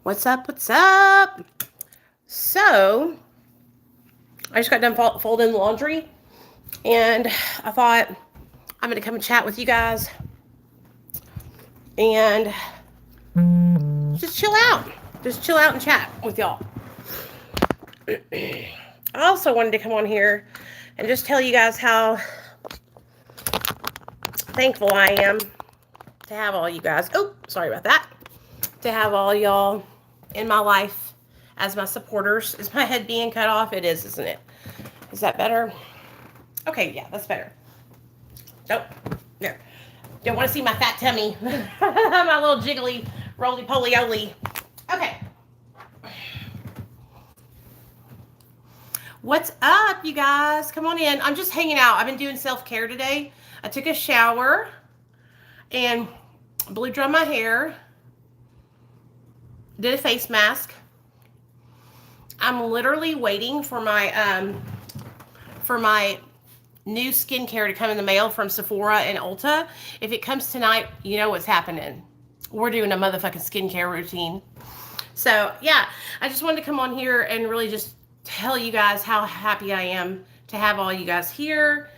What's up? What's up? So, I just got done folding laundry, and I thought I'm going to come and chat with you guys and just chill out. Just chill out and chat with y'all. I also wanted to come on here and just tell you guys how thankful I am to have all you guys. Oh, sorry about that. To have all y'all in my life as my supporters. Is my head being cut off? It is, isn't it? Is that better? Okay, yeah, that's better. Nope. There. Don't want to see my fat tummy. My little jiggly, roly-poly-oly. Okay. What's up, you guys? Come on in. I'm just hanging out. I've been doing self-care today. I took a shower and blew dry my hair. Did a face mask. I'm literally waiting for my new skincare to come in the mail from Sephora and Ulta. If it comes tonight, you know what's happening. We're doing a motherfucking skincare routine. So yeah, I just wanted to come on here and really just tell you guys how happy I am to have all you guys here.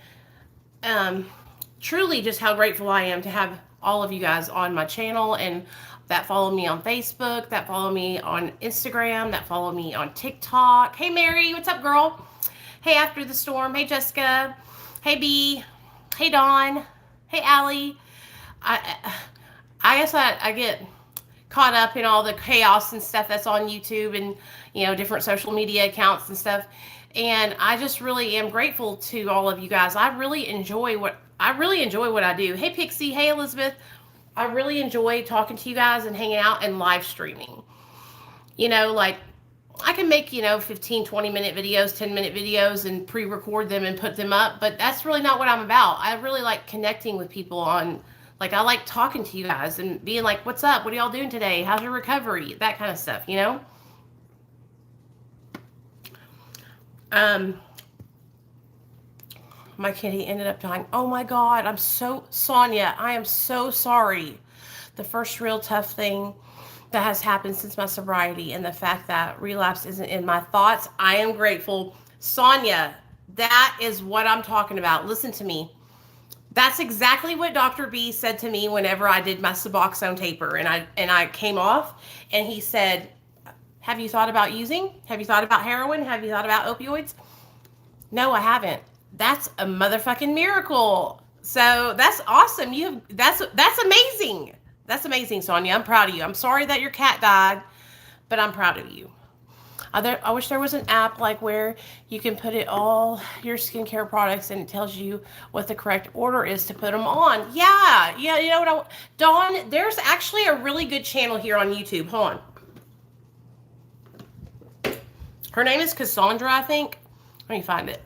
Truly just how grateful I am to have all of you guys on my channel and that follow me on Facebook, that follow me on Instagram, that follow me on TikTok. Hey, Mary, what's up, girl? Hey, After the Storm. Hey, Jessica. Hey, B. Hey, Dawn. Hey, Allie. I guess I get caught up in all the chaos and stuff that's on YouTube and, you know, different social media accounts and stuff. And I just really am grateful to all of you guys. I really enjoy what I do. Hey, Pixie. Hey, Elizabeth. I really enjoy talking to you guys and hanging out and live streaming. You know, like I can make, 15, 20-minute videos, 10-minute videos and pre-record them and put them up, but that's really not what I'm about. I really like connecting with people I like talking to you guys and being like, what's up? What are y'all doing today? How's your recovery? That kind of stuff, My kitty ended up dying. Oh my God, Sonia, I am so sorry. The first real tough thing that has happened since my sobriety and the fact that relapse isn't in my thoughts. I am grateful. Sonia, that is what I'm talking about. Listen to me. That's exactly what Dr. B said to me whenever I did my Suboxone taper and I came off, and he said, have you thought about using? Have you thought about heroin? Have you thought about opioids? No, I haven't. That's a motherfucking miracle. So that's awesome. That's amazing. That's amazing, Sonia. I'm proud of you. I'm sorry that your cat died, but I'm proud of you. I wish there was an app like where you can put all your skincare products and it tells you what the correct order is to put them on. Yeah. You know what Dawn, there's actually a really good channel here on YouTube. Hold on. Her name is Cassandra, I think. Let me find it.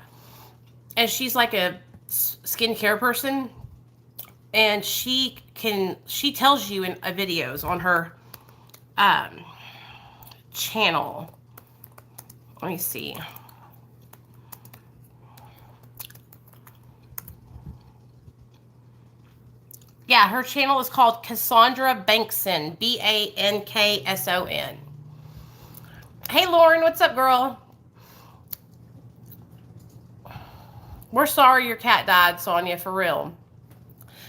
And she's like a skincare person, and she tells you in videos on her channel. Let me see. Yeah, her channel is called Cassandra Bankson, Bankson. Hey, Lauren, what's up, girl? We're sorry your cat died, Sonia, for real.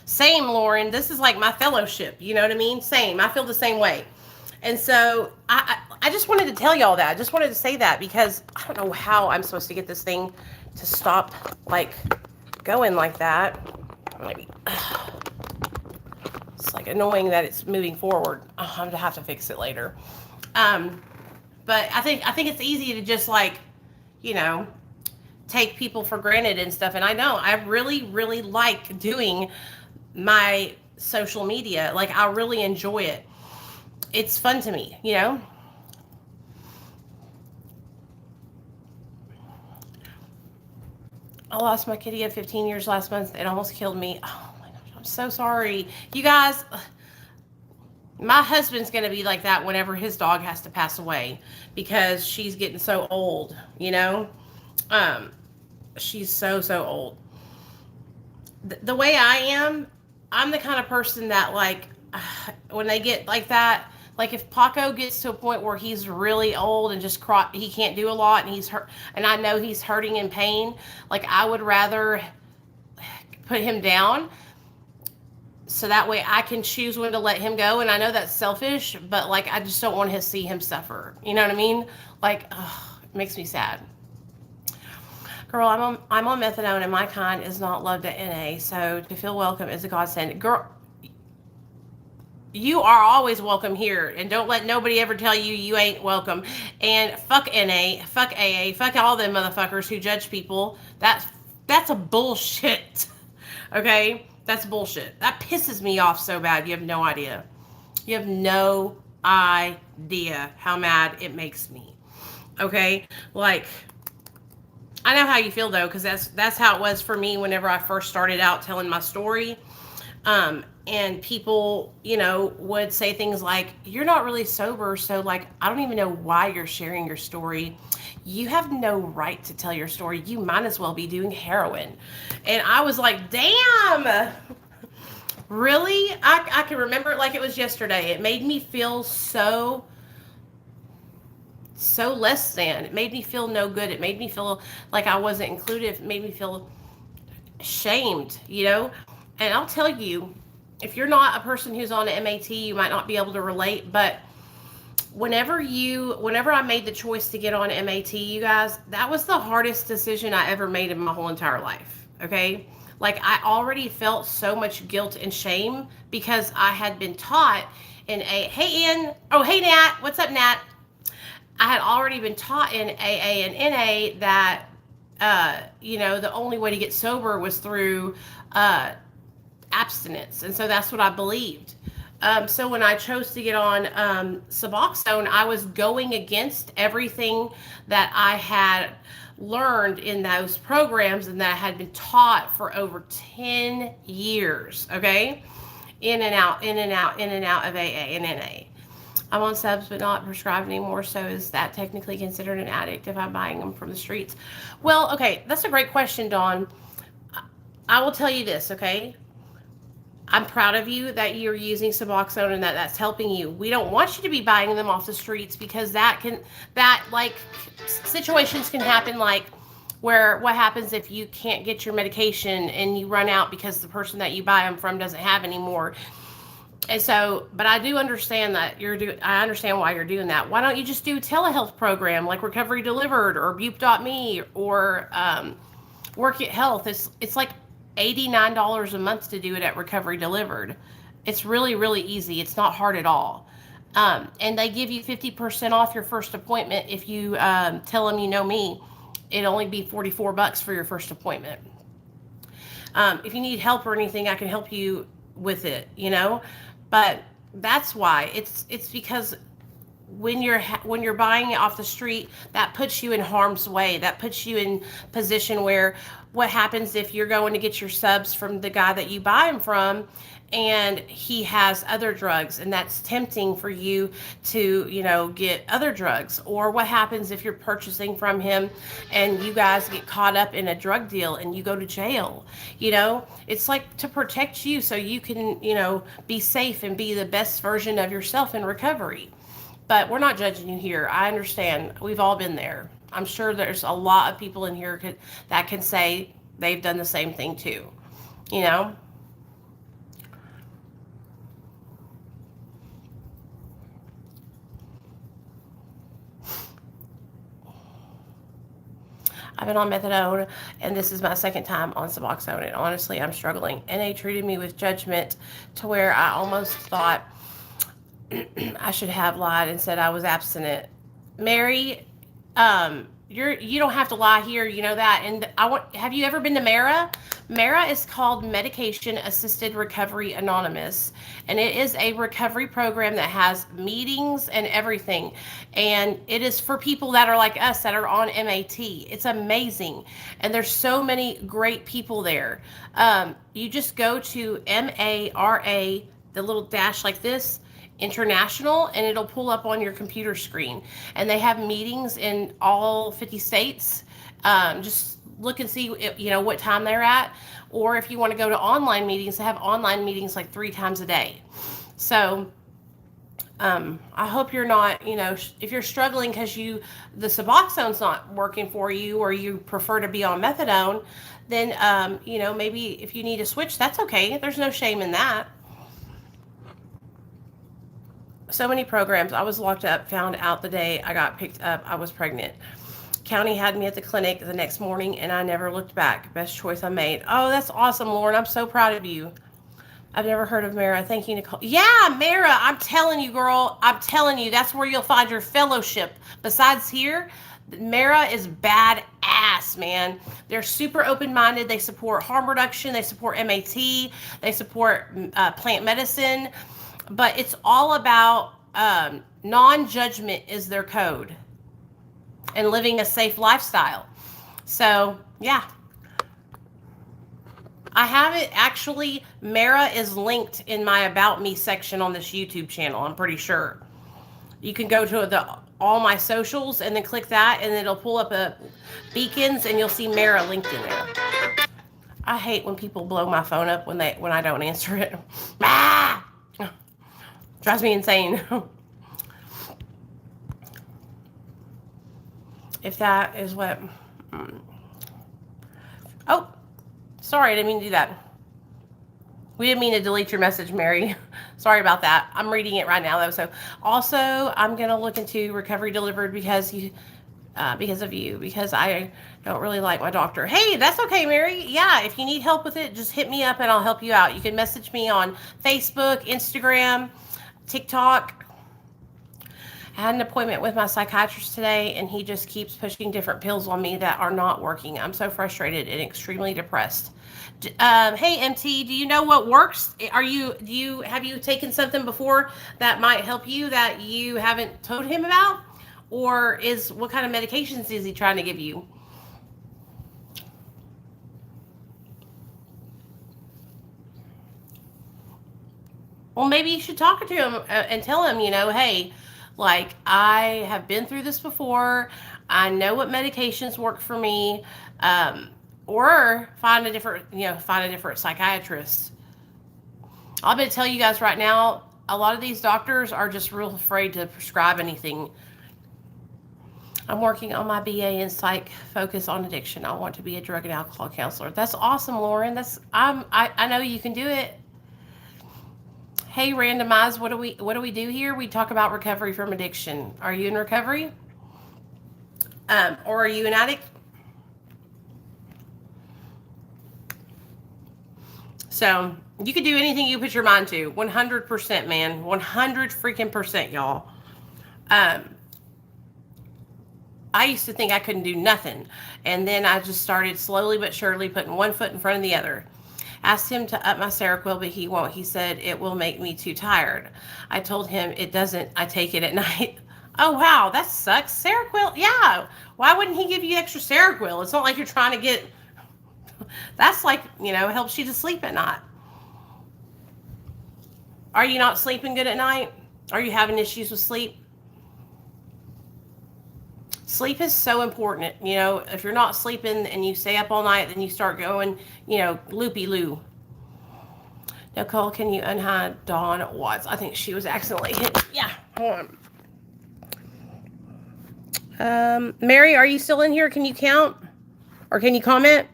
Same, Lauren. This is like my fellowship. You know what I mean? Same. I feel the same way. And so I just wanted to tell y'all that. I just wanted to say that because I don't know how I'm supposed to get this thing to stop going like that. Maybe it's annoying that it's moving forward. I'm gonna have to fix it later. But I think it's easy to just take people for granted and stuff. And I know I really, really like doing my social media. I really enjoy it. It's fun to me, I lost my kitty at 15 years last month. It almost killed me. Oh my gosh, I'm so sorry. You guys, my husband's going to be like that whenever his dog has to pass away because she's getting so old, she's so old. The way I am, I'm the kind of person that when they get like that, Like if Paco gets to a point where he's really old and just he can't do a lot and he's hurt, and I know he's hurting in pain, like I would rather put him down so that way I can choose when to let him go. And I know that's selfish, but like I just don't want to see him suffer. You know what I mean? Like, ugh, it makes me sad. Girl, I'm on methadone, and my kind is not loved at NA. So to feel welcome is a godsend. Girl, you are always welcome here, and don't let nobody ever tell you you ain't welcome. And fuck NA, fuck AA, fuck all them motherfuckers who judge people. That's a bullshit. Okay? That's bullshit. That pisses me off so bad. You have no idea. You have no idea how mad it makes me. Okay? Like, I know how you feel though, because that's how it was for me whenever I first started out telling my story. And people, would say things like, you're not really sober, so like, I don't even know why you're sharing your story. You have no right to tell your story. You might as well be doing heroin. And I was like, damn, really? I can remember it like it was yesterday. It made me feel so less than. It made me feel no good. It made me feel like I wasn't included. It made me feel shamed, And I'll tell you, if you're not a person who's on an MAT, you might not be able to relate, but whenever I made the choice to get on MAT, you guys, that was the hardest decision I ever made in my whole entire life. Okay? Like I already felt so much guilt and shame because I had been taught hey Ian, oh hey Nat, what's up Nat? I had already been taught in AA and NA that the only way to get sober was through abstinence, and so that's what I believed. So when I chose to get on Suboxone, I was going against everything that I had learned in those programs and that I had been taught for over 10 years, okay? In and out of AA and NA. I'm on subs but not prescribed anymore, so is that technically considered an addict if I'm buying them from the streets? Well, okay, that's a great question, Dawn. I will tell you this, okay? I'm proud of you that you're using Suboxone and that's helping you. We don't want you to be buying them off the streets because situations can happen, like where what happens if you can't get your medication and you run out because the person that you buy them from doesn't have anymore. And so, but I do understand that I understand why you're doing that. Why don't you just do a telehealth program like Recovery Delivered or Bupe.me or Work It Health? It's like $89 a month to do it at Recovery Delivered. It's really, really easy. It's not hard at all. And they give you 50% off your first appointment if you tell them you know me. It'll only be $44 for your first appointment. If you need help or anything, I can help you with it, But that's why. It's because when you're buying it off the street, that puts you in harm's way. That puts you in position where what happens if you're going to get your subs from the guy that you buy them from and he has other drugs, and that's tempting for you to, get other drugs? Or what happens if you're purchasing from him and you guys get caught up in a drug deal and you go to jail? It's like to protect you so you can, be safe and be the best version of yourself in recovery. But we're not judging you here. I understand. We've all been there. I'm sure there's a lot of people in here that can say they've done the same thing too. I've been on methadone, and this is my second time on Suboxone, and honestly, I'm struggling. NA treated me with judgment to where I almost thought I should have lied and said I was abstinent. Mary, you don't have to lie here, you know that. And have you ever been to MARA? MARA is called Medication Assisted Recovery Anonymous, and it is a recovery program that has meetings and everything, and it is for people that are like us that are on MAT. It's amazing, and there's so many great people there. You just go to MARA, the little dash like this, International, and it'll pull up on your computer screen, and they have meetings in all 50 states. Just look and see what time they're at, or if you want to go to online meetings, they have online meetings like 3 times a day. So I hope you're not, if you're struggling because the Suboxone's not working for you, or you prefer to be on methadone, then, maybe if you need to switch, that's okay. There's no shame in that. So many programs. I was locked up, found out the day I got picked up, I was pregnant. County had me at the clinic the next morning, and I never looked back. Best choice I made. Oh, that's awesome, Lauren. I'm so proud of you. I've never heard of Mara. Thank you, Nicole. Yeah, Mara, I'm telling you, girl. I'm telling you, that's where you'll find your fellowship. Besides here, Mara is badass, man. They're super open-minded. They support harm reduction. They support MAT. They support plant medicine. But it's all about non-judgment is their code, and living a safe lifestyle. So, yeah. I have it actually. Mara is linked in my About Me section on this YouTube channel, I'm pretty sure. You can go to all my socials and then click that, and it'll pull up a beacons, and you'll see Mara linked in there. I hate when people blow my phone up when I don't answer it. Ah! Drives me insane. If that is what... Oh, sorry, I didn't mean to do that. We didn't mean to delete your message, Mary. Sorry about that. I'm reading it right now, though. So, also, I'm going to look into Recovery Delivered because of you, because I don't really like my doctor. Hey, that's okay, Mary. Yeah, if you need help with it, just hit me up and I'll help you out. You can message me on Facebook, Instagram, TikTok. I had an appointment with my psychiatrist today, and he just keeps pushing different pills on me that are not working. I'm so frustrated and extremely depressed. Hey, MT, do you know what works? Have you taken something before that might help you that you haven't told him about? Or what kind of medications is he trying to give you? Well, maybe you should talk to him and tell him, hey, like, I have been through this before. I know what medications work for me. Or find a different psychiatrist. I'm going to tell you guys right now, a lot of these doctors are just real afraid to prescribe anything. I'm working on my BA in psych, focus on addiction. I want to be a drug and alcohol counselor. That's awesome, Lauren. I know you can do it. Hey, Randomize, what do we do here? We talk about recovery from addiction. Are you in recovery? Or are you an addict? So you can do anything you put your mind to. 100%, man. 100 freaking percent, y'all. I used to think I couldn't do nothing. And then I just started slowly but surely putting one foot in front of the other. Asked him to up my Seroquel, but he won't. He said it will make me too tired. I told him it doesn't. I take it at night. Oh, wow. That sucks. Seroquel? Yeah. Why wouldn't he give you extra Seroquel? It's not like you're trying to get... That's like, helps you to sleep at night. Are you not sleeping good at night? Are you having issues with sleep? Sleep is so important. If you're not sleeping and you stay up all night, then you start going, loopy-loo. Nicole, can you unhide Dawn Watts? I think she was accidentally hit. Yeah, hold on. Mary, are you still in here? Can you count? Or can you comment?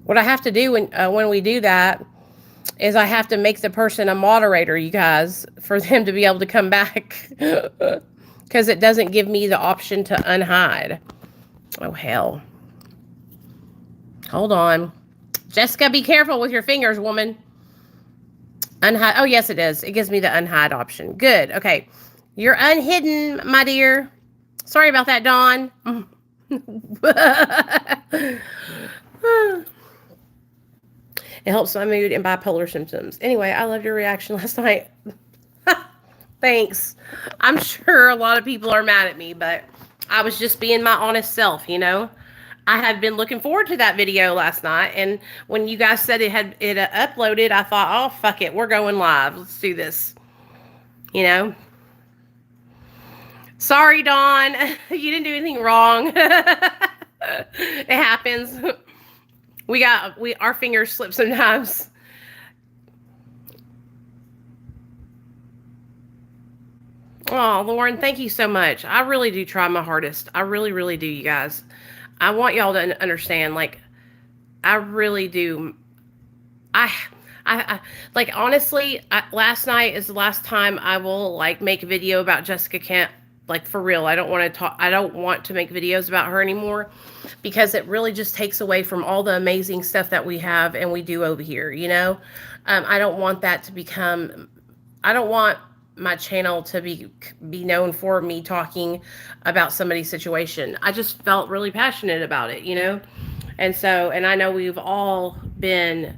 What I have to do when we do that is I have to make the person a moderator, you guys, for them to be able to come back. Because it doesn't give me the option to unhide. Oh, hell. Hold on. Jessica, be careful with your fingers, woman. Unhide. Oh, yes, it is. It gives me the unhide option. Good. Okay. You're unhidden, my dear. Sorry about that, Dawn. It helps my mood and bipolar symptoms. Anyway, I loved your reaction last night. Thanks. I'm sure a lot of people are mad at me, but I was just being my honest self, I had been looking forward to that video last night, and when you guys said it uploaded, I thought, oh, fuck it, we're going live. Let's do this. Sorry, Dawn. You didn't do anything wrong. It happens. Our fingers slip sometimes. Oh, Lauren, thank you so much. I really do try my hardest. I really, really do, you guys. I want y'all to understand, like, I really do. I, I like, honestly, last night is the last time I will, like, make a video about Jessica Kent. Like, for real. I don't want to talk, I don't want to make videos about her anymore because it really just takes away from all the amazing stuff that we have and we do over here, you know? I don't want that to become, I don't want my channel to be known for me talking about somebody's situation. I just felt really passionate about it, you know? And so, and I know we've all been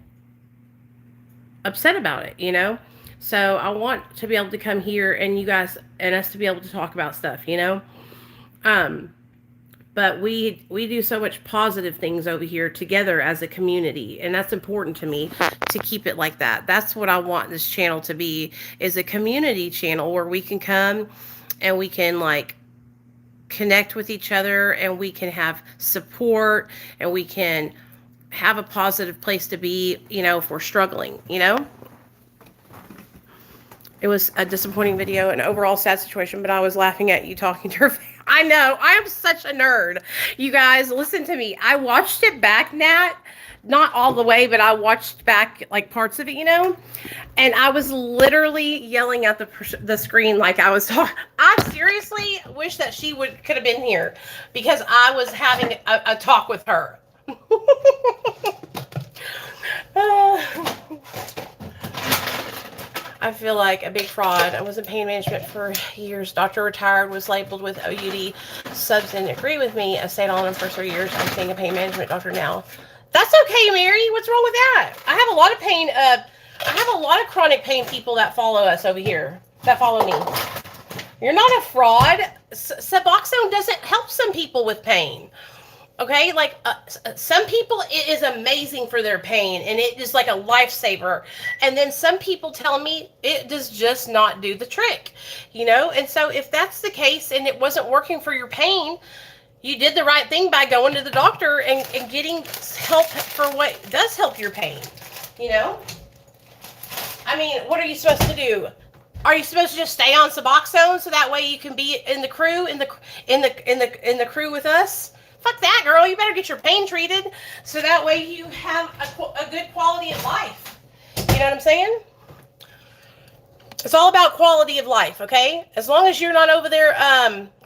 upset about it, you know? So I want to be able to come here and you guys and us to be able to talk about stuff, you know? Um, but we do so much positive things over here together as a community, and that's important to me to keep it like that. That's what I want this channel to be, is a community channel where we can come and we can, like, connect with each other and we can have support and we can have a positive place to be, you know, if we're struggling, you know? It was a disappointing video, an overall sad situation, but I was laughing at you talking to her. I know, I am such a nerd. You guys, listen to me. I watched it back, Nat. Not all the way, but I watched back, like, parts of it, you know? And I was literally yelling at the screen like I was talking. I seriously wish that she could have been here because I was having a talk with her. I feel like a big fraud. I was in pain management for years. Doctor retired, was labeled with OUD. Subs didn't agree with me. I stayed on him for 3 years. I'm seeing a pain management doctor now. That's okay, Mary. What's wrong with that? I have a lot of pain. I have a lot of chronic pain people that follow us over here, that follow me. You're not a fraud. Suboxone doesn't help some people with pain. Okay, like some people, it is amazing for their pain and it is like a lifesaver. And then some people tell me it does just not do the trick, you know? And so if that's the case and it wasn't working for your pain, you did the right thing by going to the doctor and getting help for what does help your pain, you know? I mean, what are you supposed to do? Are you supposed to just stay on Suboxone so that way you can be in the crew, in the crew with us? Fuck that, girl. You better get your pain treated so that way you have a good quality of life. You know what I'm saying? It's all about quality of life, okay? As long as you're not over there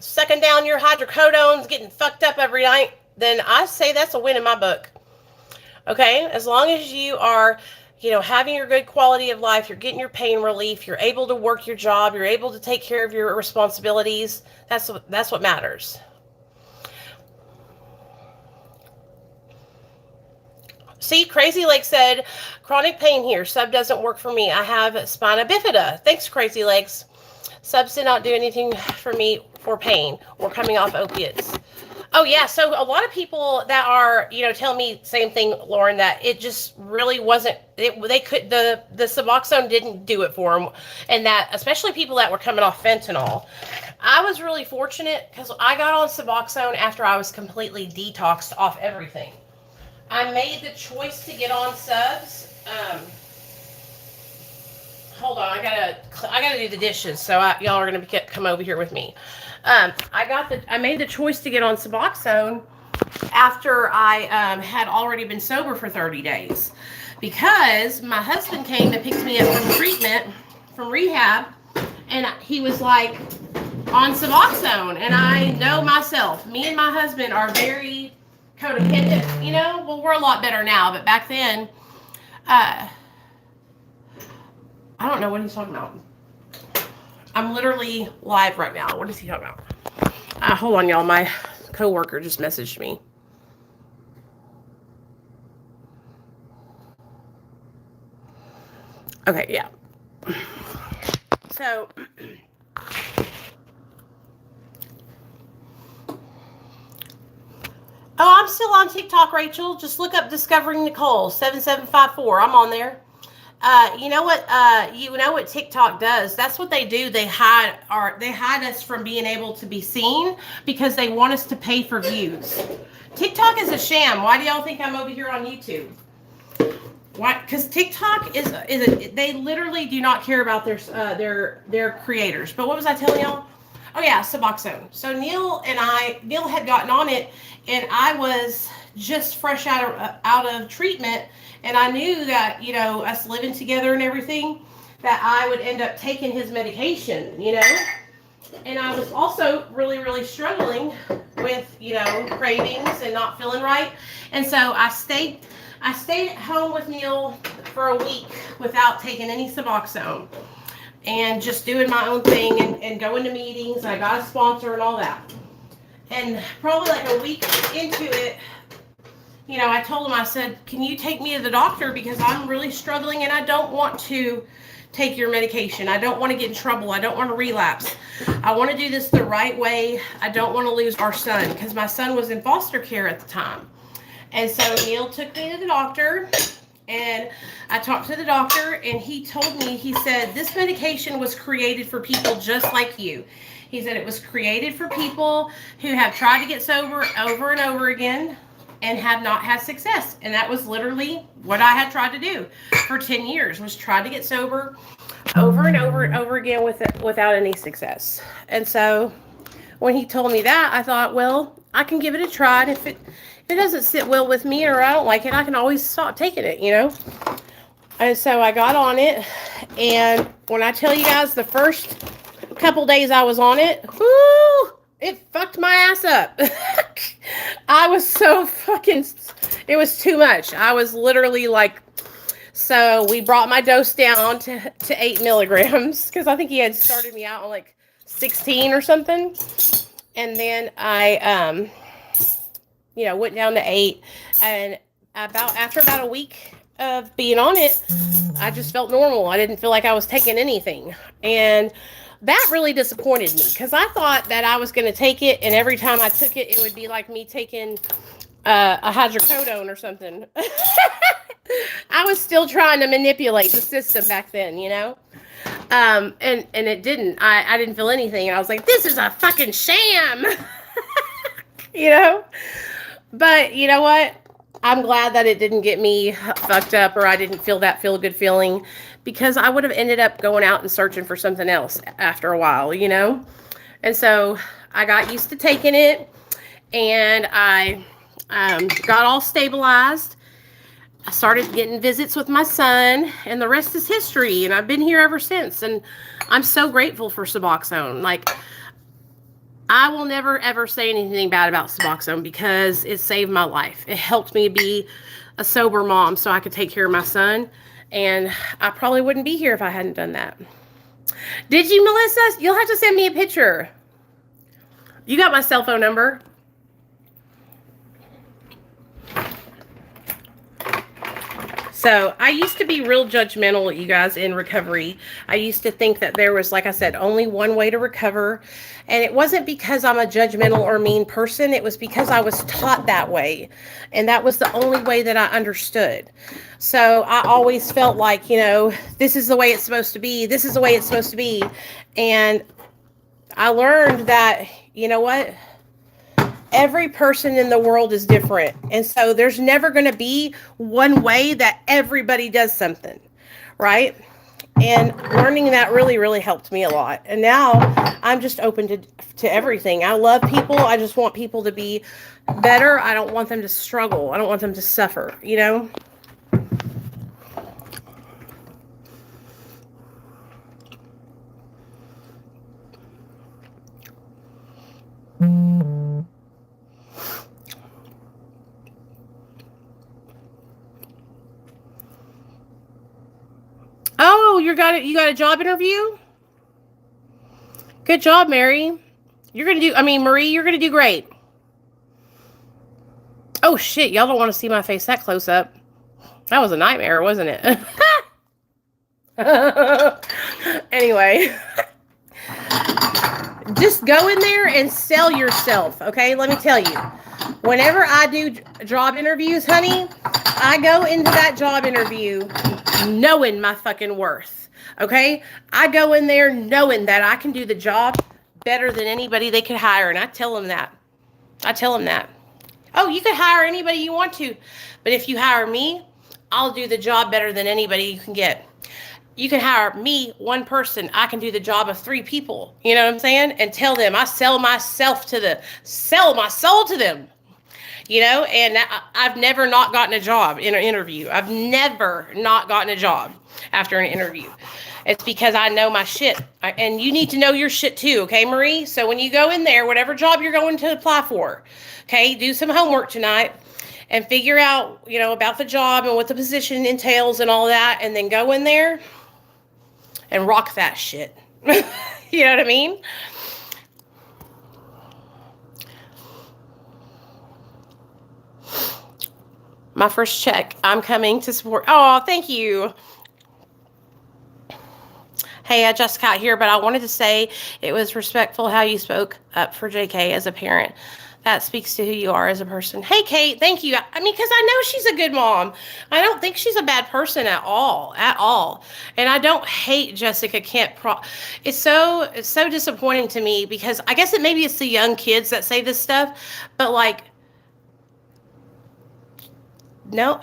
sucking down your hydrocodones, getting fucked up every night, then I say that's a win in my book. Okay? As long as you are, you know, having your good quality of life, you're getting your pain relief, you're able to work your job, you're able to take care of your responsibilities, that's what matters. See, Crazy Lake said, chronic pain here. Sub doesn't work for me. I have spina bifida. Thanks, Crazy Legs. Subs did not do anything for me for pain or coming off opiates. Oh, yeah. So a lot of people that are, you know, tell me same thing, Lauren, that it just really wasn't, the Suboxone didn't do it for them. And that, especially people that were coming off fentanyl. I was really fortunate because I got on Suboxone after I was completely detoxed off everything. I made the choice to get on subs. Hold on, I gotta do the dishes, so y'all are gonna come over here with me. I made the choice to get on Suboxone after I had already been sober for 30 days, because my husband came and picked me up from rehab, and he was like on Suboxone, and I know myself. Me and my husband are very codependent, you know? Well, we're a lot better now, but back then, I don't know what he's talking about. I'm literally live right now. What is he talking about? Hold on, y'all. My coworker just messaged me. Okay, yeah. So, oh, I'm still on TikTok, Rachel. Just look up Discovering Nicole 7754. I'm on there. You know what TikTok does? That's what they do. They hide us from being able to be seen because they want us to pay for views. TikTok is a sham. Why do y'all think I'm over here on YouTube? Why? Because TikTok they literally do not care about their creators. But what was I telling y'all? Oh yeah, Suboxone. So Neil had gotten on it, and I was just fresh out of treatment, and I knew that us living together and everything, that I would end up taking his medication. And I was also really, really struggling with, cravings and not feeling right. And so I stayed at home with Neil for a week without taking any Suboxone and just doing my own thing and going to meetings. I got a sponsor and all that. And probably like a week into it, I told him, I said, can you take me to the doctor because I'm really struggling and I don't want to take your medication. I don't want to get in trouble. I don't want to relapse. I want to do this the right way. I don't want to lose our son because my son was in foster care at the time. And so Neil took me to the doctor, and I talked to the doctor, and he told me, he said, this medication was created for people just like you. He said it was created for people who have tried to get sober over and over again and have not had success. And that was literally what I had tried to do for 10 years, was try to get sober over and over and over again without any success. And so when he told me that, I thought, well, I can give it a try. And if it doesn't sit well with me or I don't like it, I can always stop taking it, And so I got on it. And when I tell you guys, the first couple days I was on it, whoo, it fucked my ass up. I was so it was too much. I was literally like, so we brought my dose down to 8 milligrams because I think he had started me out on like 16 or something. And then I, went down to 8. And after about a week of being on it, I just felt normal. I didn't feel like I was taking anything. And that really disappointed me because I thought that I was going to take it, and every time I took it, it would be like me taking a hydrocodone or something. I was still trying to manipulate the system back then, and it didn't. I didn't feel anything, and I was like, this is a fucking sham, But you know what? I'm glad that it didn't get me fucked up, or I didn't feel that feel-good feeling, because I would have ended up going out and searching for something else after a while, And so I got used to taking it, and I got all stabilized. I started getting visits with my son, and the rest is history, and I've been here ever since, and I'm so grateful for Suboxone. Like, I will never, ever say anything bad about Suboxone because it saved my life. It helped me be a sober mom so I could take care of my son. And I probably wouldn't be here if I hadn't done that. Did you, Melissa? You'll have to send me a picture. You got my cell phone number. So I used to be real judgmental, you guys, in recovery. I used to think that there was, like I said, only one way to recover. And it wasn't because I'm a judgmental or mean person. It was because I was taught that way. And that was the only way that I understood. So I always felt like, this is the way it's supposed to be. This is the way it's supposed to be. And I learned that, you know what? Every person in the world is different. And so there's never going to be one way that everybody does something, right? And learning that really, really helped me a lot. And now I'm just open to everything. I love people. I just want people to be better. I don't want them to struggle. I don't want them to suffer, Oh, you got a job interview? Good job, Mary. Marie, you're gonna do great. Oh shit, y'all don't want to see my face that close up. That was a nightmare, wasn't it? Anyway. Just go in there and sell yourself, okay? Let me tell you. Whenever I do job interviews, honey, I go into that job interview knowing my fucking worth, okay? I go in there knowing that I can do the job better than anybody they could hire, and I tell them that. Oh, you could hire anybody you want to, but if you hire me, I'll do the job better than anybody you can get. You can hire me, one person. I can do the job of 3 people. You know what I'm saying? And tell them I sell my soul to them. And I've never not gotten a job in an interview. I've never not gotten a job after an interview. It's because I know my shit. And you need to know your shit too, okay, Marie? So when you go in there, whatever job you're going to apply for, okay, do some homework tonight and figure out, about the job and what the position entails and all that, and then go in there and rock that shit. You know what I mean? My first check. I'm coming to support. Oh, thank you. Hey, I just got here, but I wanted to say it was respectful how you spoke up for JK as a parent. That speaks to who you are as a person. Hey, Kate, thank you. I mean, because I know she's a good mom. I don't think she's a bad person at all. And I don't hate Jessica Kent. It's so disappointing to me because I guess maybe it's the young kids that say this stuff, but like, no,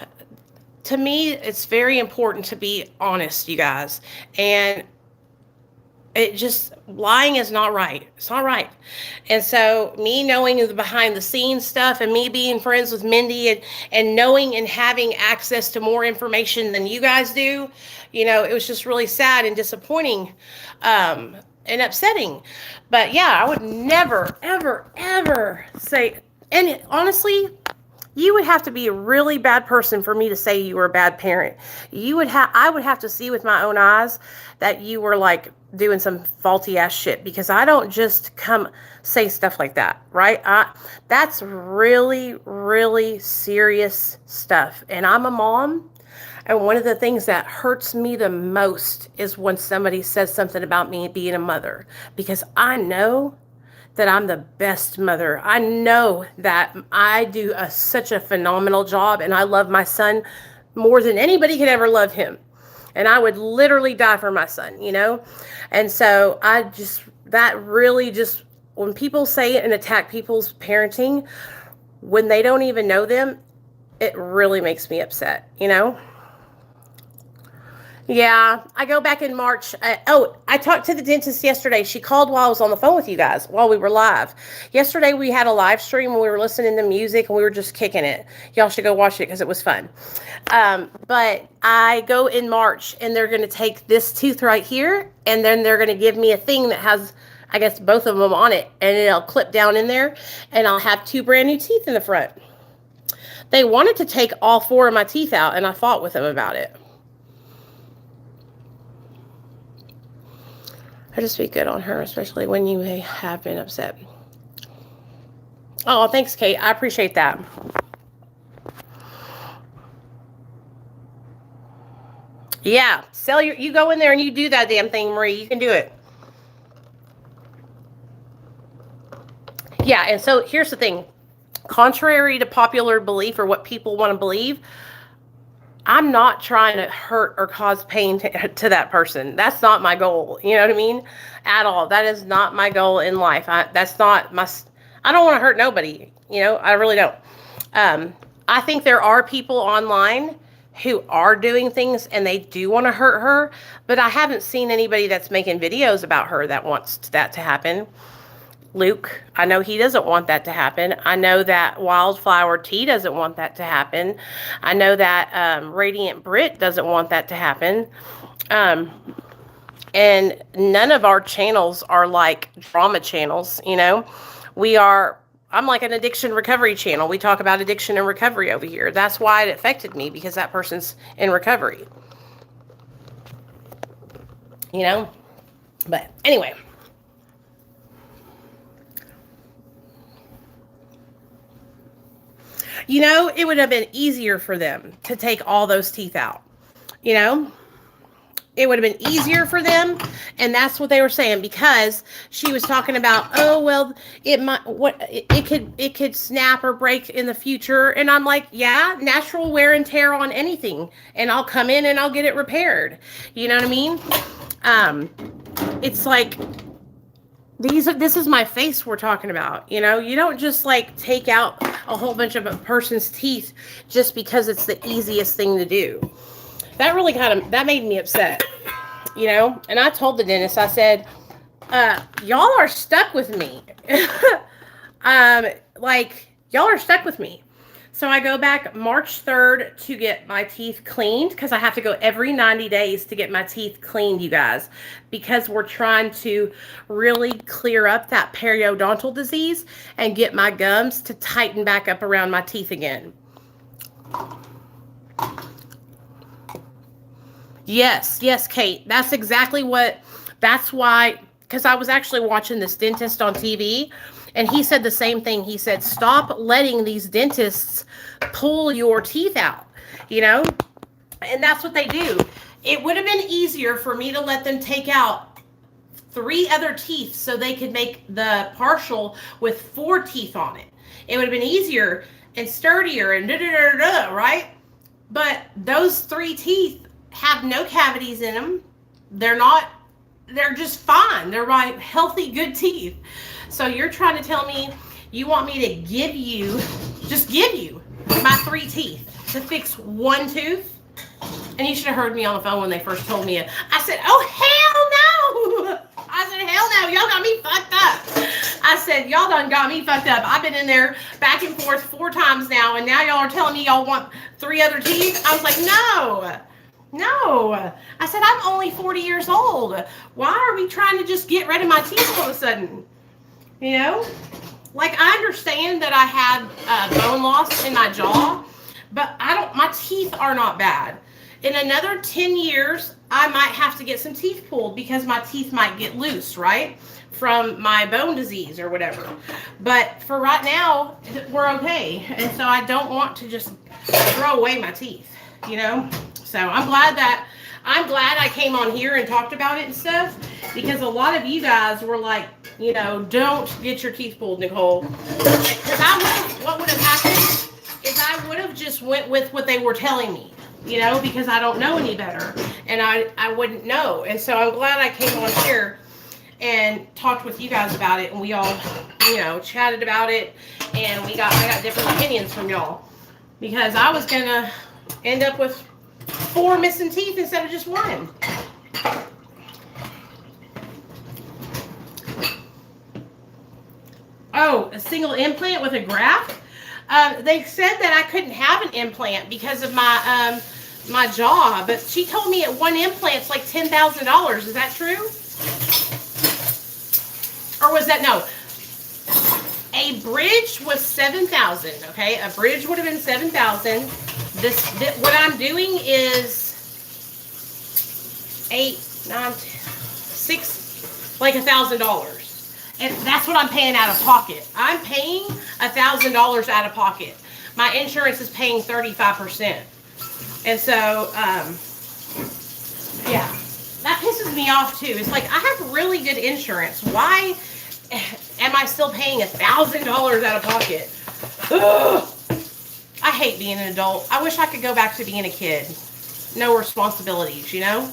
to me, it's very important to be honest, you guys. And lying is not right. It's not right. And so me knowing the behind the scenes stuff and me being friends with Mindy and knowing and having access to more information than you guys do, it was just really sad and disappointing and upsetting. But yeah, I would never, ever, ever say, and honestly, you would have to be a really bad person for me to say you were a bad parent. I would have to see with my own eyes that you were like doing some faulty ass shit, because I don't just come say stuff like that, right? That's really, really serious stuff. And I'm a mom. And one of the things that hurts me the most is when somebody says something about me being a mother, because I know that I'm the best mother. I know that I do such a phenomenal job, and I love my son more than anybody could ever love him. And I would literally die for my son, And so that really just, when people say it and attack people's parenting, when they don't even know them, it really makes me upset, Yeah, I go back in March. I talked to the dentist yesterday. She called while I was on the phone with you guys, while we were live. Yesterday, we had a live stream and we were listening to music and we were just kicking it. Y'all should go watch it because it was fun. But I go in March and they're going to take this tooth right here and then they're going to give me a thing that has, I guess, both of them on it, and it'll clip down in there and I'll have 2 brand new teeth in the front. They wanted to take all 4 of my teeth out and I fought with them about it. I just be good on her, especially when you have been upset. Oh, thanks, Kate. I appreciate that. Yeah, you go in there and you do that damn thing, Marie. You can do it. Yeah, and so here's the thing. Contrary to popular belief or what people want to believe, I'm not trying to hurt or cause pain to that person. That's not my goal. You know what I mean? At all. That is not my goal in life. I don't want to hurt nobody. I really don't. I think there are people online who are doing things and they do want to hurt her, but I haven't seen anybody that's making videos about her that wants that to happen. Luke, I know he doesn't want that to happen. I know that Wildflower T doesn't want that to happen. I know that Radiant Brit doesn't want that to happen. And none of our channels are like drama channels, I'm like an addiction recovery channel. We talk about addiction and recovery over here. That's why it affected me, because that person's in recovery. But anyway. It would have been easier for them to take all those teeth out. It would have been easier for them. And that's what they were saying, because she was talking about, oh, well, it could snap or break in the future. And I'm like, yeah, natural wear and tear on anything. And I'll come in and I'll get it repaired. You know what I mean? It's like, this is my face we're talking about. You know, you don't just like take out a whole bunch of a person's teeth just because it's the easiest thing to do. That really that made me upset, you know? And I told the dentist, I said, y'all are stuck with me. Like, y'all are stuck with me. So I go back March 3rd to get my teeth cleaned, because I have to go every 90 days to get my teeth cleaned, you guys, because we're trying to really clear up that periodontal disease and get my gums to tighten back up around my teeth again. Yes, Kate. That's exactly that's why, because I was actually watching this dentist on TV, and he said the same thing. He said, stop letting these dentists pull your teeth out, you know? And that's what they do. It would have been easier for me to let them take out 3 other teeth so they could make the partial with 4 teeth on it. It would have been easier and sturdier and right? But those 3 teeth have no cavities in them. They're just fine. They're my healthy, good teeth. So you're trying to tell me you want me to give you my 3 teeth to fix 1 tooth? And you should have heard me on the phone when they first told me it. I said, oh, hell no. I said, hell no. Y'all got me fucked up. I said, y'all done got me fucked up. I've been in there back and forth 4 times now, and now y'all are telling me y'all want 3 other teeth? I was like, no. I said, I'm only 40 years old. Why are we trying to just get rid of my teeth all of a sudden? You know? Like, I understand that I have bone loss in my jaw, but my teeth are not bad. In another 10 years, I might have to get some teeth pulled because my teeth might get loose, right? From my bone disease or whatever. But for right now, we're okay. And so I don't want to just throw away my teeth, you know? So I'm glad I came on here and talked about it and stuff, because a lot of you guys were like, you know, don't get your teeth pulled, Nicole. Because what would have happened is I would have just went with what they were telling me, you know, because I don't know any better, and I wouldn't know. And so I'm glad I came on here and talked with you guys about it, and we all, you know, chatted about it, and I got different opinions from y'all, because I was gonna end up with 4 missing teeth instead of just 1. Oh, a single implant with a graft? They said that I couldn't have an implant because of my my jaw, but she told me at 1 implant's like $10,000. Is that true? Or was that, no? A bridge was $7,000. Okay, a bridge would have been $7,000. What I'm doing is 8, 9, 10, 6, like $1,000. And that's what I'm paying out of pocket. I'm paying $1,000 out of pocket. My insurance is paying 35%. And so, yeah, that pisses me off too. It's like, I have really good insurance. Why am I still paying $1,000 out of pocket? Ugh. I hate being an adult. I wish I could go back to being a kid. No responsibilities, you know?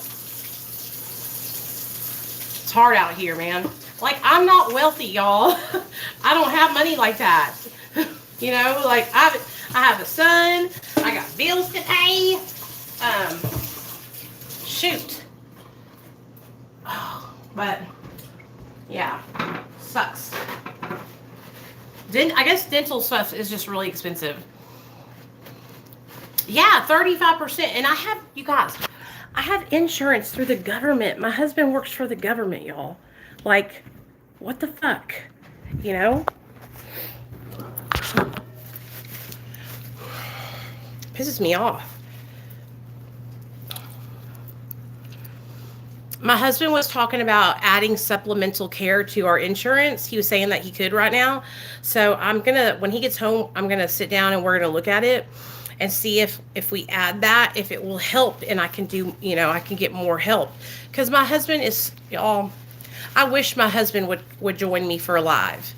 It's hard out here, man. Like, I'm not wealthy, y'all. I don't have money like that. You know, like, I have a son. I got bills to pay. Shoot. Oh, but, yeah, sucks. I guess dental stuff is just really expensive. Yeah, 35%. And I have, you guys, I have insurance through the government. My husband works for the government, y'all. Like, what the fuck? You know? Pisses me off. My husband was talking about adding supplemental care to our insurance. He was saying that he could right now. So when he gets home, I'm gonna sit down and we're gonna look at it and see if we add that, if it will help, and I can do, you know, I can get more help. Because my husband is, y'all, I wish my husband would join me for Alive.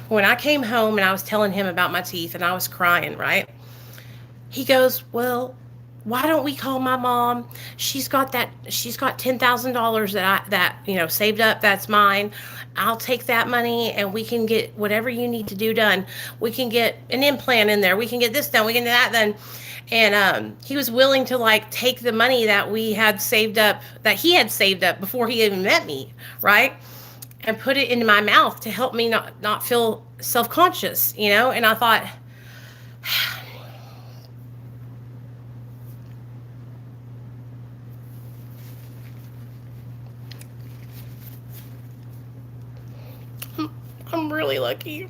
When I came home and I was telling him about my teeth and I was crying, right? He goes, well, why don't we call my mom? She's got $10,000 that saved up. That's mine. I'll take that money and we can get whatever you need to do done. We can get an implant in there. We can get this done. We can do that done. And he was willing to like take the money that we had saved up, that he had saved up before he even met me, right? And put it into my mouth to help me not feel self-conscious, And I thought, I'm really lucky.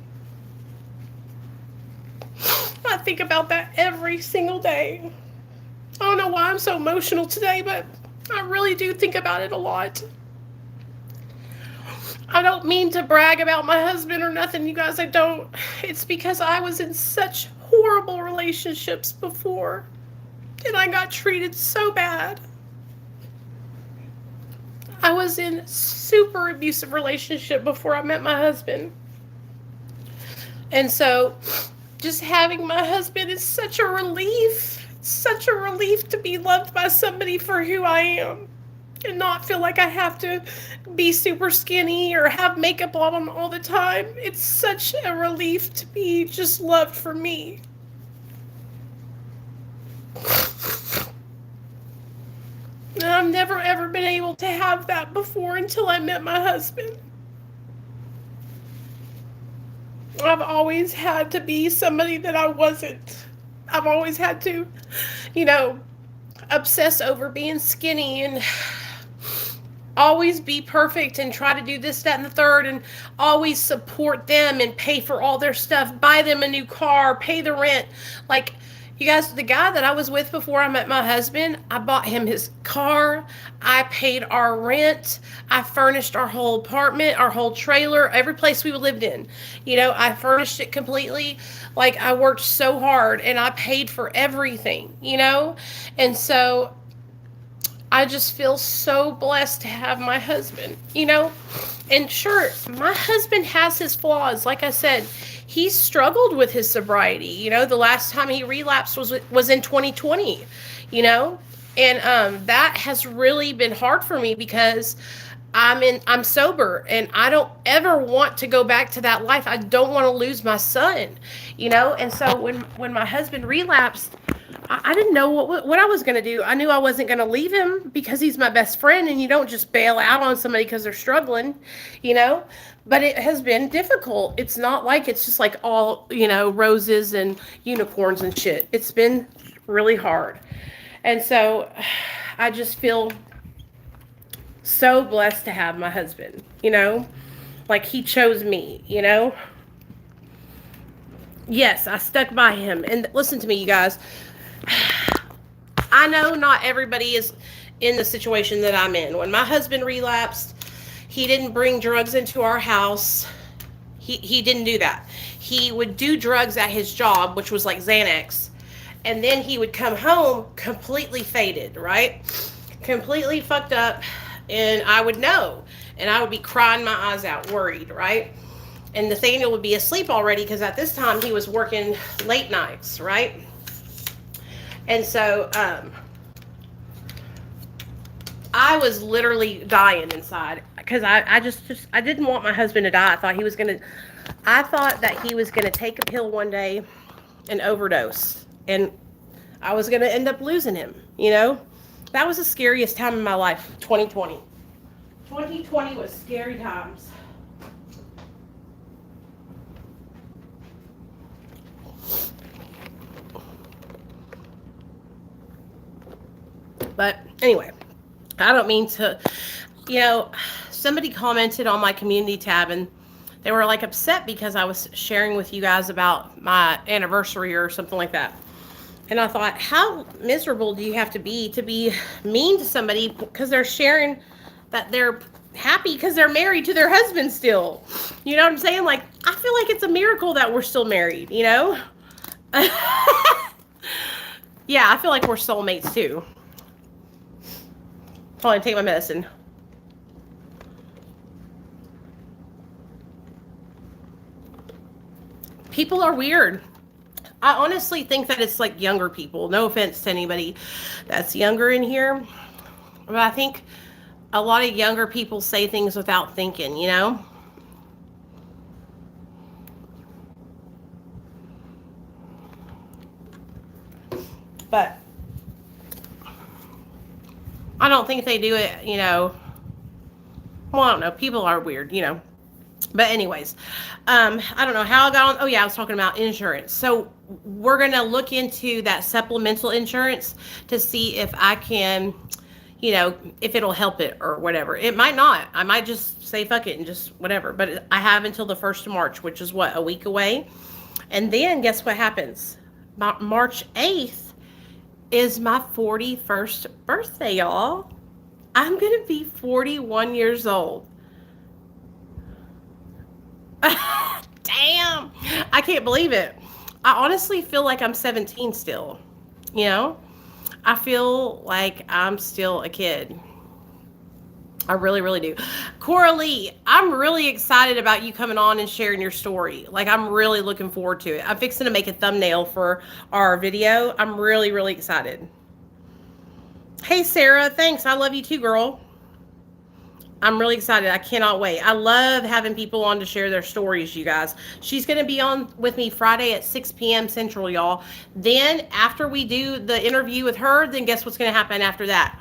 I think about that every single day. I don't know why I'm so emotional today, but I really do think about it a lot. I don't mean to brag about my husband or nothing, you guys. I don't. It's because I was in such horrible relationships before, and I got treated so bad. I was in super abusive relationship before I met my husband. And so just having my husband is such a relief. Such a relief to be loved by somebody for who I am and not feel like I have to be super skinny or have makeup on all the time. It's such a relief to be just loved for me. And I've never ever been able to have that before until I met my husband. I've always had to be somebody that I wasn't. I've always had to, obsess over being skinny and always be perfect and try to do this, that, and the third, and always support them and pay for all their stuff, buy them a new car, pay the rent. Like, you guys, the guy that I was with before I met my husband, I bought him his car. I paid our rent. I furnished our whole apartment, our whole trailer, every place we lived in. I furnished it completely. Like, I worked so hard and I paid for everything, And so I just feel so blessed to have my husband, And sure, my husband has his flaws. Like I said, he struggled with his sobriety. The last time he relapsed was in 2020, and that has really been hard for me because I'm sober and I don't ever want to go back to that life. I don't want to lose my son, And so when my husband relapsed, I didn't know what I was going to do. I knew I wasn't going to leave him because he's my best friend, and you don't just bail out on somebody because they're struggling, But it has been difficult. It's not like it's just like all, roses and unicorns and shit. It's been really hard. And so I just feel so blessed to have my husband, Like he chose me, Yes, I stuck by him. And listen to me, you guys. I know not everybody is in the situation that I'm in. When my husband relapsed, he didn't bring drugs into our house. He didn't do that. He would do drugs at his job, which was like Xanax. And then he would come home completely faded, right? Completely fucked up. And I would know. And I would be crying my eyes out, worried, right? And Nathaniel would be asleep already because at this time he was working late nights, right? And so I was literally dying inside because I didn't want my husband to die. I thought that he was gonna take a pill one day and overdose, and I was gonna end up losing him. That was the scariest time in my life. 2020. 2020 was scary times. But anyway, I don't mean to, somebody commented on my community tab and they were like upset because I was sharing with you guys about my anniversary or something like that. And I thought, how miserable do you have to be mean to somebody because they're sharing that they're happy because they're married to their husband still? You know what I'm saying? Like, I feel like it's a miracle that we're still married, Yeah, I feel like we're soulmates too. Hold on, take my medicine. People are weird. I honestly think that it's like younger people. No offense to anybody that's younger in here, but I think a lot of younger people say things without thinking, you know? But I don't think they do it, you know. Well, I don't know. People are weird, you know. But anyways, I don't know how I got on. Oh yeah, I was talking about insurance. So we're gonna look into that supplemental insurance to see if I can, you know, if it'll help it or whatever. It might not. I might just say fuck it and just whatever. But I have until the 1st of March, which is what, a week away. And then guess what happens? March 8th is my 41st birthday, y'all. I'm gonna be 41 years old. Damn. I can't believe it. I honestly feel like I'm 17 still. You know? I feel like I'm still a kid. I really, really do. Coralie, I'm really excited about you coming on and sharing your story. Like, I'm really looking forward to it. I'm fixing to make a thumbnail for our video. I'm really, really excited. Hey, Sarah. Thanks. I love you too, girl. I'm really excited. I cannot wait. I love having people on to share their stories, you guys. She's going to be on with me Friday at 6 p.m. Central, y'all. Then after we do the interview with her, then guess what's going to happen after that?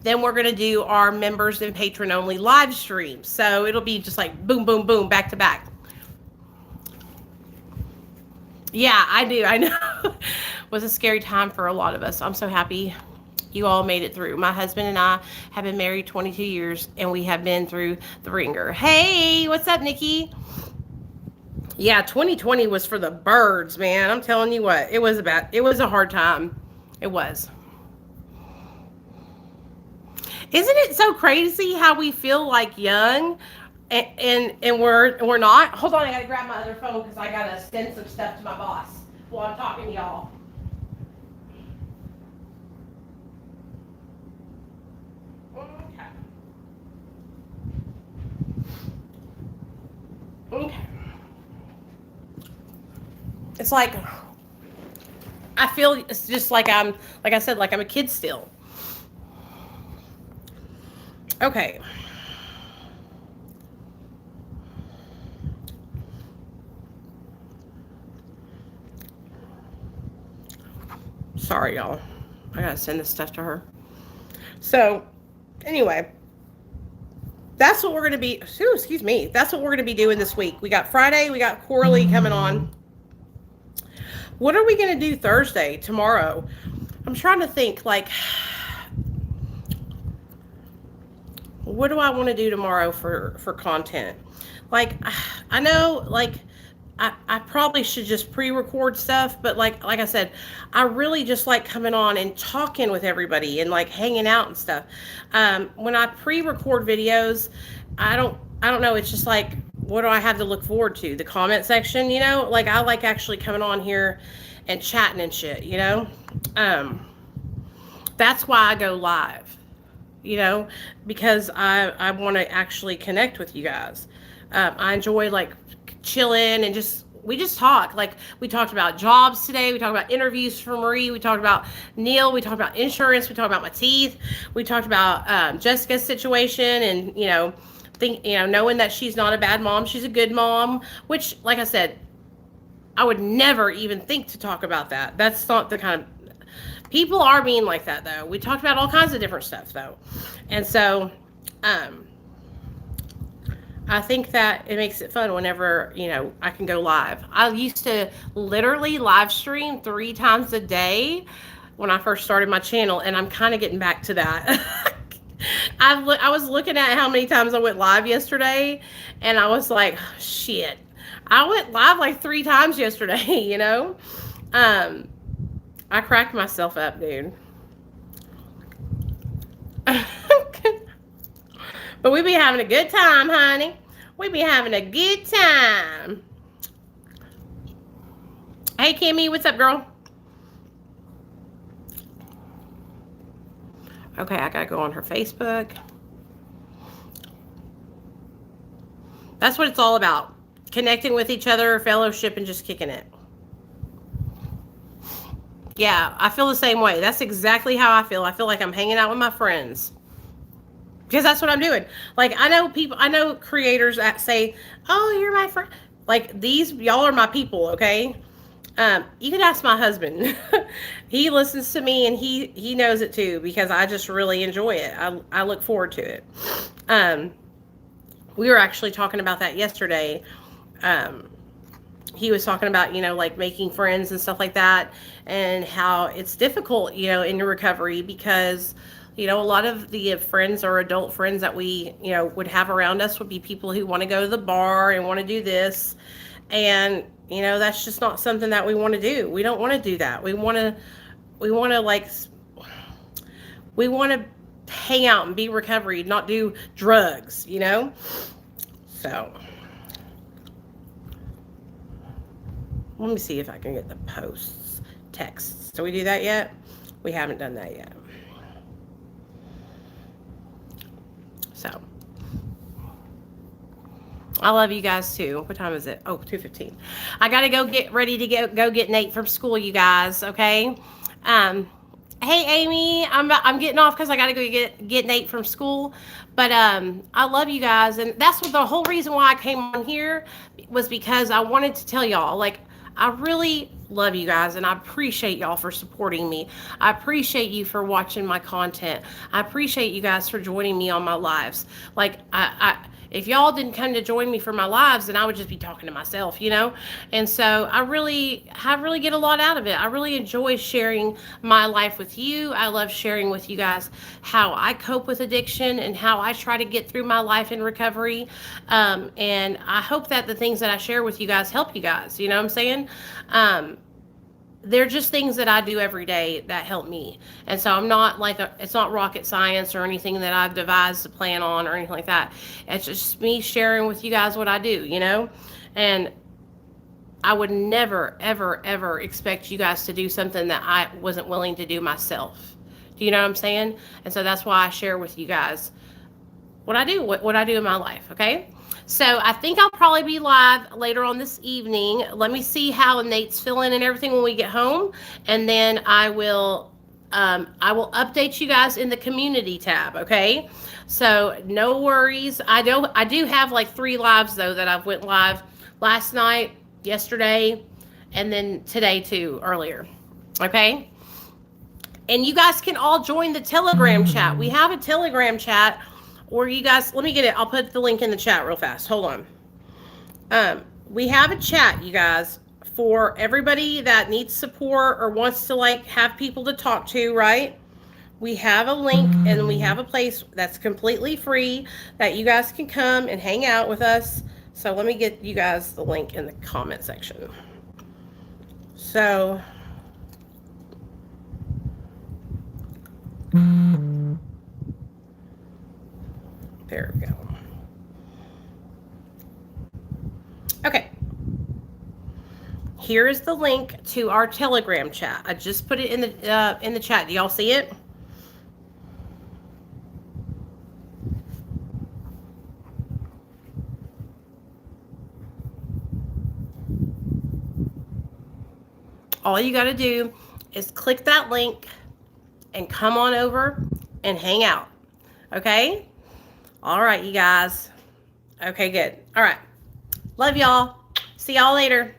Then we're going to do our members and patron only live stream. So it'll be just like boom, boom, boom, back to back. Yeah, I do. I know. It was a scary time for a lot of us. I'm so happy you all made it through. My husband and I have been married 22 years, and we have been through the ringer. Hey, what's up, Nikki? Yeah, 2020 was for the birds, man. I'm telling you what, it was a hard time. It was. Isn't it so crazy how we feel like young and we're not? Hold on, I gotta grab my other phone because I gotta send some stuff to my boss while I'm talking to y'all. Okay. It's like I feel it's just like like I said, like I'm a kid still. Okay. Sorry, y'all. I gotta send this stuff to her. So, anyway, that's what we're gonna be. Excuse me. That's what we're gonna be doing this week. We got Friday. We got Coralie coming on. What are we gonna do Thursday, tomorrow? I'm trying to think. Like, what do I want to do tomorrow for content? Like, I know, like, I probably should just pre-record stuff, but like I said, I really just like coming on and talking with everybody and like hanging out and stuff. When I pre-record videos, I don't know. It's just like, what do I have to look forward to? The comment section, you know? Like, I like actually coming on here and chatting and shit, you know? That's why I go live, you know, because I want to actually connect with you guys. I enjoy like chilling and we just talk. Like, we talked about jobs today. We talked about interviews for Marie. We talked about Neil. We talked about insurance. We talked about my teeth. We talked about Jessica's situation and, you know, knowing that she's not a bad mom. She's a good mom, which, like I said, I would never even think to talk about that. That's not the kind of people are being like that, though. We talked about all kinds of different stuff, though. And so, I think that it makes it fun whenever, you know, I can go live. I used to literally live stream 3 times a day when I first started my channel, and I'm kind of getting back to that. I was looking at how many times I went live yesterday, and I was like, shit. I went live like 3 times yesterday, you know? I cracked myself up, dude. But we be having a good time, honey. We be having a good time. Hey, Kimmy, what's up, girl? Okay, I gotta go on her Facebook. That's what it's all about. Connecting with each other, fellowship, and just kicking it. Yeah, I feel the same way. That's exactly how I feel. I feel like I'm hanging out with my friends. Because that's what I'm doing. Like, I know creators that say, "Oh, you're my friend." Like, these, y'all are my people, okay? You can ask my husband. He listens to me and he knows it too because I just really enjoy it. I look forward to it. Um, we were actually talking about that yesterday. Um, he was talking about, like making friends and stuff like that, and how it's difficult, in your recovery because, a lot of the friends or adult friends that we, would have around us would be people who want to go to the bar and want to do this. And, that's just not something that we want to do. We don't want to do that. We want to like, we want to hang out and be recovery, not do drugs. So. Let me see if I can get the posts texts. So we do that yet? We haven't done that yet. So I love you guys too. What time is it? Oh, 2:15. I gotta go get ready to go get Nate from school, you guys. Okay. Hey Amy, I'm getting off because I gotta go get Nate from school. But I love you guys, and that's what the whole reason why I came on here was because I wanted to tell y'all, like, I really love you guys, and I appreciate y'all for supporting me. I appreciate you for watching my content. I appreciate you guys for joining me on my lives. Like, if y'all didn't come to join me for my lives, then I would just be talking to myself. And so I really get a lot out of it. I really enjoy sharing my life with you. I love sharing with you guys how I cope with addiction and how I try to get through my life in recovery. And I hope that the things that I share with you guys help you guys. You know what I'm saying? They're just things that I do every day that help me. And so I'm not like, it's not rocket science or anything that I've devised a plan on or anything like that. It's just me sharing with you guys what I do, and I would never, ever, ever expect you guys to do something that I wasn't willing to do myself. Do you know what I'm saying? And so that's why I share with you guys what I do, what I do in my life. Okay. So I think I'll probably be live later on this evening. Let me see how Nate's feeling and everything when we get home, and then I will update you guys in the community tab. Okay, so no worries. I do have like 3 lives though that I've went live last night, yesterday, and then today too, earlier. Okay, and you guys can all join the Telegram chat. We have a Telegram chat. Or you guys, let me get it. I'll put the link in the chat real fast. Hold on. We have a chat, you guys, for everybody that needs support or wants to like have people to talk to, right? We have a link and we have a place that's completely free that you guys can come and hang out with us. So let me get you guys the link in the comment section. So there we go. Okay. Here is the link to our Telegram chat. I just put it in the chat. Do y'all see it? All you got to do is click that link and come on over and hang out. Okay? All right, you guys. Okay, good. All right. Love y'all. See y'all later.